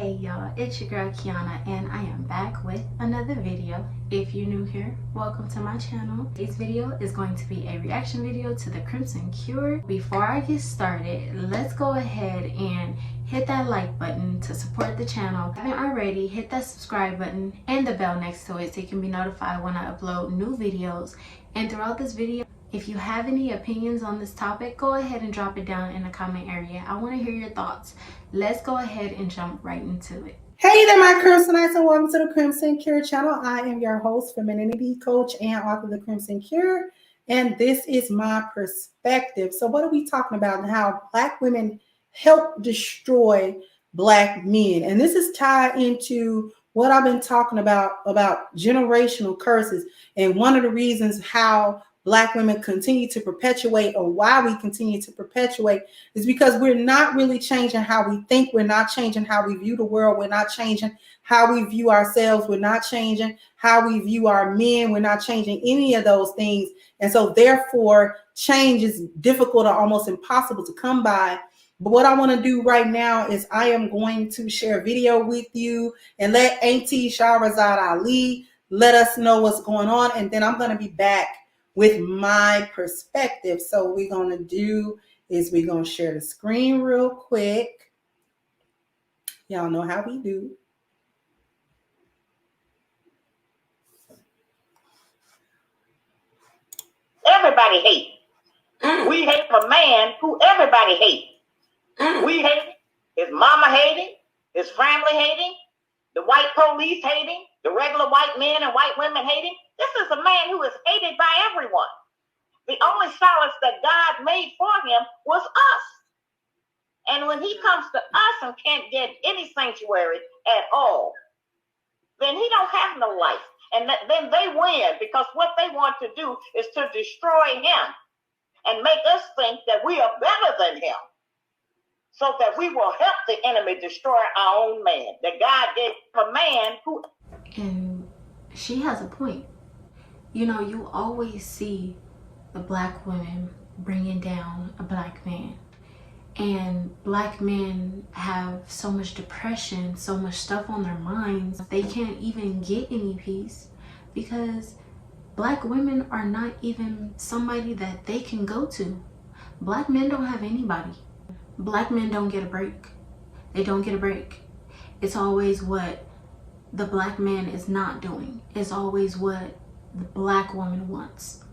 Hey y'all, it's your girl Kiana and I am back with another video. If you're new here, welcome to my channel. Today's video is going to be a reaction video to the Crimson Cure. Before I get started, let's go ahead and hit that like button to support the channel. If you haven't already, hit that subscribe button and the bell next to it so you can be notified when I upload new videos. And throughout this video, if you have any opinions on this topic, go ahead and drop it down in the comment area. I want to hear your thoughts. Let's go ahead and jump right into it. Hey there, my Crimsonites, and welcome to the Crimson Cure channel. I am your host, femininity coach, and author of the Crimson Cure, and this is my perspective. So what are we talking about and how Black women help destroy Black men? And this is tied into what I've been talking about generational curses, and one of the reasons how Black women continue to perpetuate, or why we continue to perpetuate, is because we're not really changing how we think. We're not changing how we view the world. We're not changing how we view ourselves. We're not changing how we view our men. We're not changing any of those things. And so therefore, change is difficult or almost impossible to come by. But what I want to do right now is I am going to share a video with you and let Auntie Shahrazad Ali let us know what's going on. And then I'm going to be back with my perspective. So what we're going to do is we're going to share the screen real quick. Y'all know how we do. Everybody hates. We hate a man who everybody hates. We hate him. His mama hate him. His family hate him. The white police hate him. The regular white men and white women hate him. This is a man who is hated by everyone. The only solace that God made for him was us. And when he comes to us and can't get any sanctuary at all, then he don't have no life. And then they win, because what they want to do is to destroy him and make us think that we are better than him, so that we will help the enemy destroy our own man. That God gave a man who... And she has a point. You know, you always see the Black women bringing down a Black man. And Black men have so much depression, so much stuff on their minds. They can't even get any peace because Black women are not even somebody that they can go to. Black men don't have anybody. Black men don't get a break. They don't get a break. It's always what the Black man is not doing. It's always what the Black woman wants.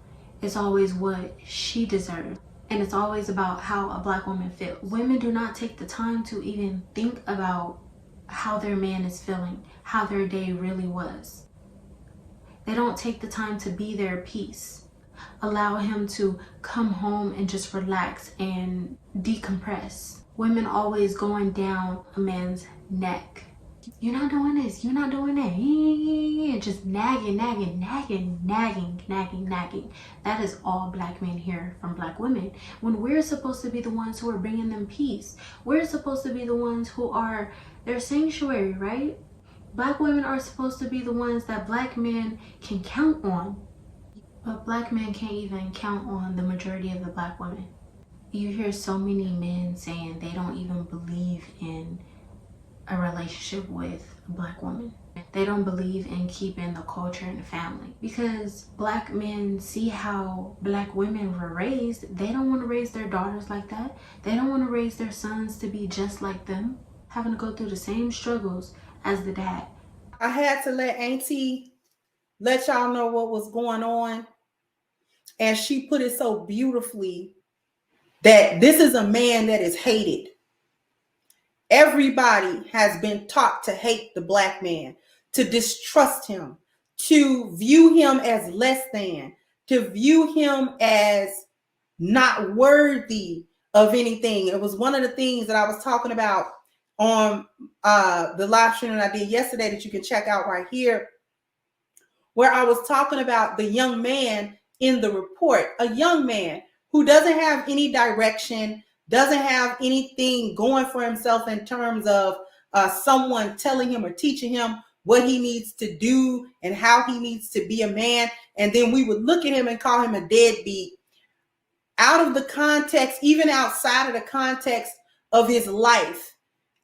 It's always what she deserves. And it's always about how a Black woman feels. Women do not take the time to even think about how their man is feeling, how their day really was. They don't take the time to be their peace. Allow him to come home and just relax and decompress. Women always going down a man's neck. You're not doing this, you're not doing that. Just nagging. That is all Black men hear from Black women. When we're supposed to be the ones who are bringing them peace. We're supposed to be the ones who are their sanctuary, right? Black women are supposed to be the ones that Black men can count on. But Black men can't even count on the majority of the Black women. You hear so many men saying they don't even believe in a relationship with a Black woman. They don't believe in keeping the culture and the family, because Black men see how Black women were raised. They don't want to raise their daughters like that. They don't want to raise their sons to be just like them, having to go through the same struggles as the dad. I had to let Auntie let y'all know what was going on, and she put it so beautifully that this is a man that is hated. Everybody has been taught to hate the Black man, to distrust him, to view him as less than, to view him as not worthy of anything. It was one of the things that I was talking about on the live stream that I did yesterday that you can check out right here, where I was talking about the young man in the report, a young man who doesn't have any direction, doesn't have anything going for himself in terms of someone telling him or teaching him what he needs to do and how he needs to be a man. And then we would look at him and call him a deadbeat. Out of the context, even outside of the context of his life,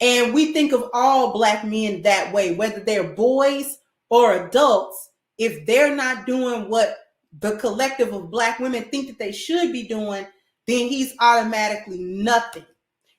And we think of all Black men that way, whether they're boys or adults. If they're not doing what the collective of Black women think that they should be doing, then he's automatically nothing.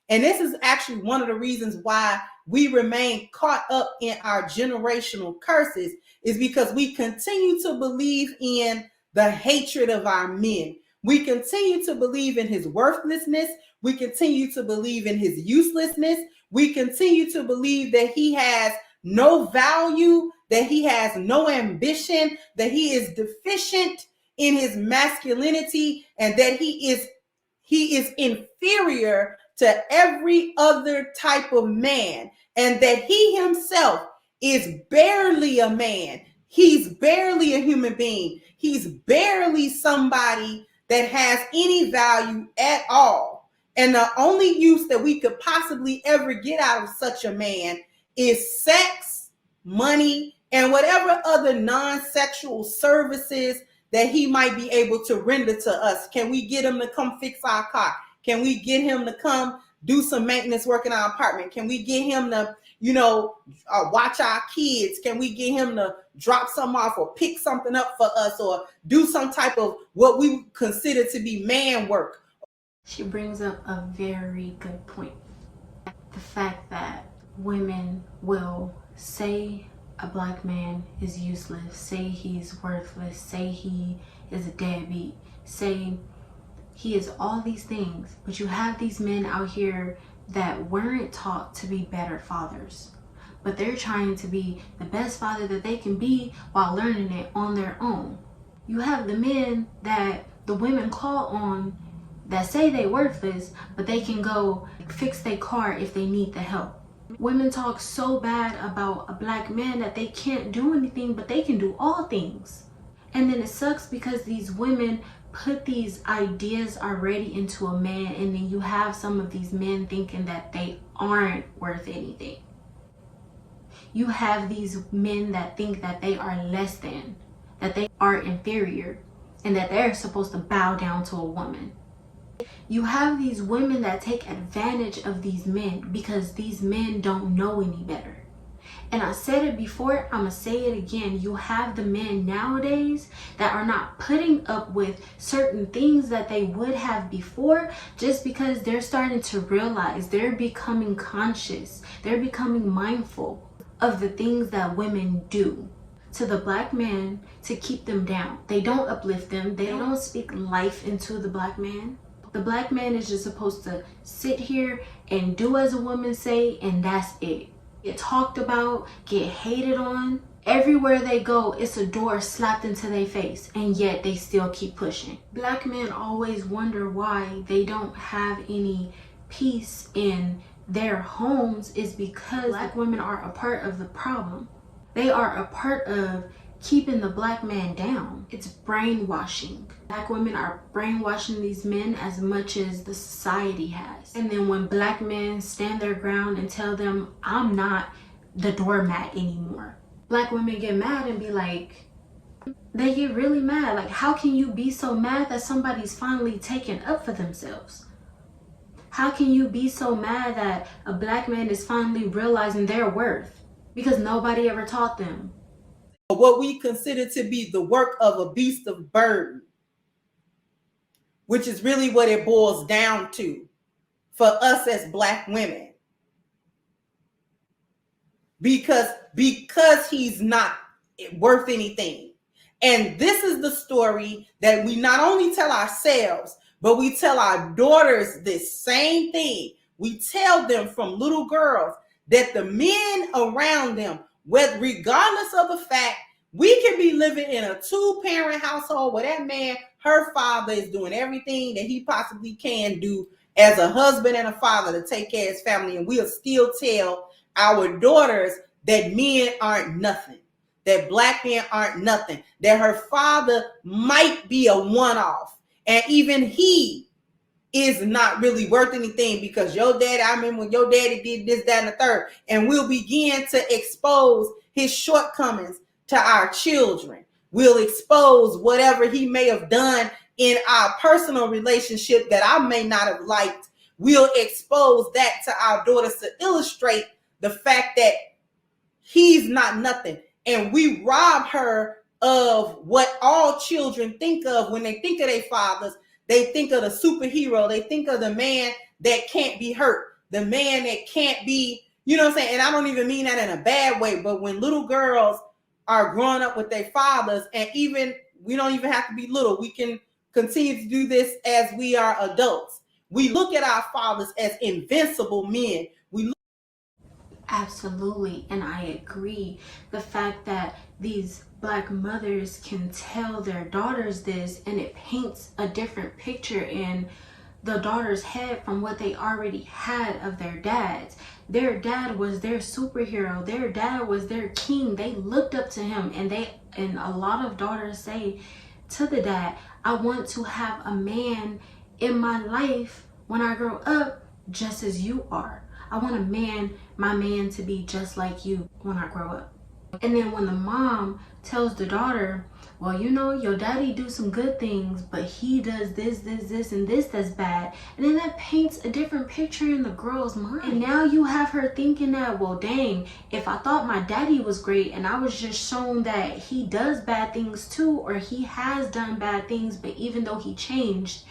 And this is actually one of the reasons why we remain caught up in our generational curses, is because we continue to believe in the hatred of our men. We continue to believe in his worthlessness. We continue to believe in his uselessness. We continue to believe that he has no value, that he has no ambition, that he is deficient in his masculinity, and that he is inferior to every other type of man, and that he himself is barely a man. He's barely a human being. He's barely somebody that has any value at all. And the only use that we could possibly ever get out of such a man is sex, money, and whatever other non-sexual services that he might be able to render to us. Can we get him to come fix our car? Can we get him to come do some maintenance work in our apartment? Can we get him to, watch our kids? Can we get him to drop something off or pick something up for us, or do some type of what we consider to be man work? She brings up a very good point. The fact that women will say a Black man is useless, say he's worthless, say he is a deadbeat, say he is all these things, but you have these men out here that weren't taught to be better fathers, but they're trying to be the best father that they can be while learning it on their own. You have the men that the women call on that say they worthless, but they can go fix their car if they need the help. Women talk so bad about a Black man that they can't do anything, but they can do all things. And then it sucks because these women put these ideas already into a man, and then you have some of these men thinking that they aren't worth anything. You have these men that think that they are less than, that they are inferior, and that they're supposed to bow down to a woman. You have these women that take advantage of these men because these men don't know any better. And I said it before, I'm gonna say it again. You have the men nowadays that are not putting up with certain things that they would have before, just because they're starting to realize, they're becoming conscious, they're becoming mindful of the things that women do to the Black man to keep them down. They don't uplift them. They don't speak life into the Black man. The Black man is just supposed to sit here and do as a woman say, and that's it. Get talked about, get hated on. Everywhere they go, it's a door slapped into their face, and yet they still keep pushing. Black men always wonder why they don't have any peace in their homes, is because Black women are a part of the problem. They are a part of keeping the Black man down. It's brainwashing. Black women are brainwashing these men as much as the society has. And then when Black men stand their ground and tell them, I'm not the doormat anymore, Black women get mad and be like, they get really mad. Like, how can you be so mad that somebody's finally taken up for themselves? How can you be so mad that a Black man is finally realizing their worth? Because nobody ever taught them. What we consider to be the work of a beast of burden, which is really what it boils down to for us as Black women. Because he's not worth anything. And this is the story that we not only tell ourselves, but we tell our daughters this same thing. We tell them from little girls that the men around them, regardless of the fact, we can be living in a 2-parent household where that man, her father, is doing everything that he possibly can do as a husband and a father to take care of his family, and we'll still tell our daughters that men aren't nothing, that Black men aren't nothing, that her father might be a one-off, and even he is not really worth anything because your daddy, I remember when your daddy did this, that, and the third, and we'll begin to expose his shortcomings to our children. We'll expose whatever he may have done in our personal relationship that I may not have liked we'll expose that to our daughters to illustrate the fact that he's not nothing. And we rob her of what all children think of when they think of their fathers. They think of the superhero. They think of the man that can't be hurt, the man that can't be, you know what I'm saying? And I don't even mean that in a bad way, but when little girls are growing up with their fathers, and even, we don't even have to be little, we can continue to do this as we are adults. We look at our fathers as invincible men. Absolutely, and I agree. The fact that these Black mothers can tell their daughters this, and it paints a different picture in the daughter's head from what they already had of their dads. Their dad was their superhero. Their dad was their king. They looked up to him, and a lot of daughters say to the dad, I want to have a man in my life when I grow up just as you are. I want my man to be just like you when I grow up. And then when the mom tells the daughter, well, you know, your daddy do some good things, but he does this, and this that's bad. And then that paints a different picture in the girl's mind. And now you have her thinking that, well, dang, if I thought my daddy was great and I was just shown that he does bad things too, or he has done bad things, but even though he changed,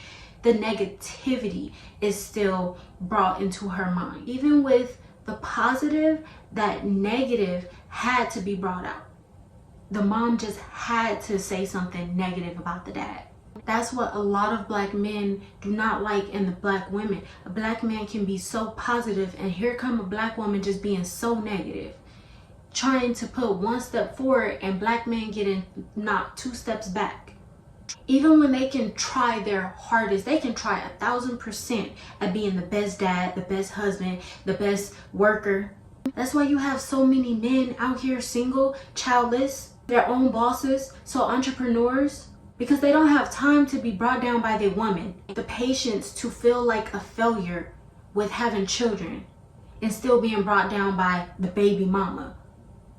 the negativity is still brought into her mind. Even with the positive, that negative had to be brought out. The mom just had to say something negative about the dad. That's what a lot of Black men do not like in the Black women. A Black man can be so positive, and here come a Black woman just being so negative, trying to put one step forward, and Black men getting knocked 2 steps back. Even when they can try their hardest, they can try 1,000% at being the best dad, the best husband, the best worker. That's why you have so many men out here single, childless, their own bosses, so entrepreneurs, because they don't have time to be brought down by their woman. The patience to feel like a failure with having children and still being brought down by the baby mama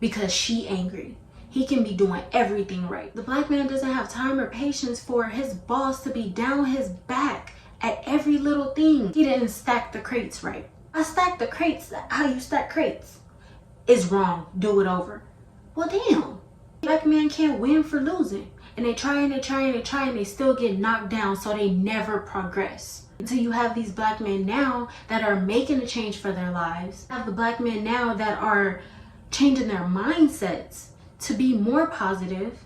because she angry. He can be doing everything right. The Black man doesn't have time or patience for his boss to be down his back at every little thing. He didn't stack the crates right. I stacked the crates. How you stack crates is wrong. Do it over. Well, damn. Black men can't win for losing. And they try and they try and they try and they still get knocked down, so they never progress. Until you have these Black men now that are making a change for their lives. You have the Black men now that are changing their mindsets to be more positive,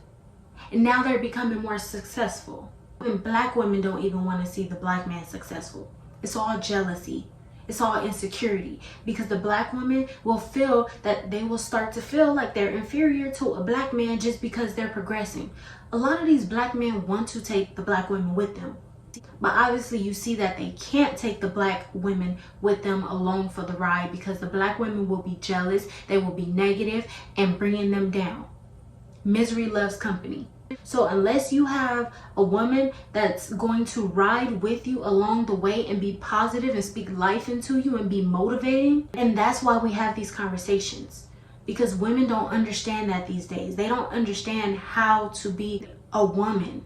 and now they're becoming more successful. And Black women don't even want to see the Black man successful. It's all jealousy. It's all insecurity, because the Black woman will feel that they will start to feel like they're inferior to a Black man just because they're progressing. A lot of these Black men want to take the Black women with them, but obviously you see that they can't take the Black women with them along for the ride, because the Black women will be jealous, they will be negative and bringing them down. Misery loves company. So unless you have a woman that's going to ride with you along the way and be positive and speak life into you and be motivating, and that's why we have these conversations, because women don't understand that these days. They don't understand how to be a woman.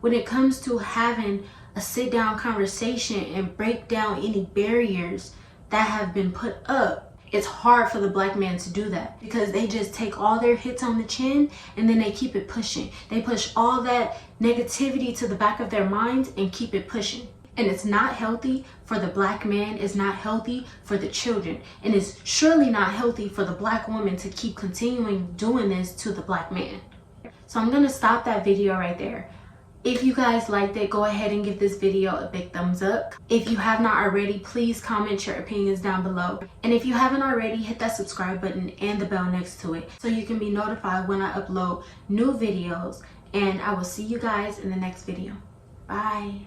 When it comes to having a sit-down conversation and break down any barriers that have been put up, it's hard for the Black man to do that, because they just take all their hits on the chin and then they keep it pushing. They push all that negativity to the back of their minds and keep it pushing. And it's not healthy for the Black man, it's not healthy for the children, and it's surely not healthy for the Black woman to keep continuing doing this to the Black man. So I'm gonna stop that video right there. If you guys liked it, go ahead and give this video a big thumbs up. If you have not already, please comment your opinions down below. And if you haven't already, hit that subscribe button and the bell next to it so you can be notified when I upload new videos. And I will see you guys in the next video. Bye.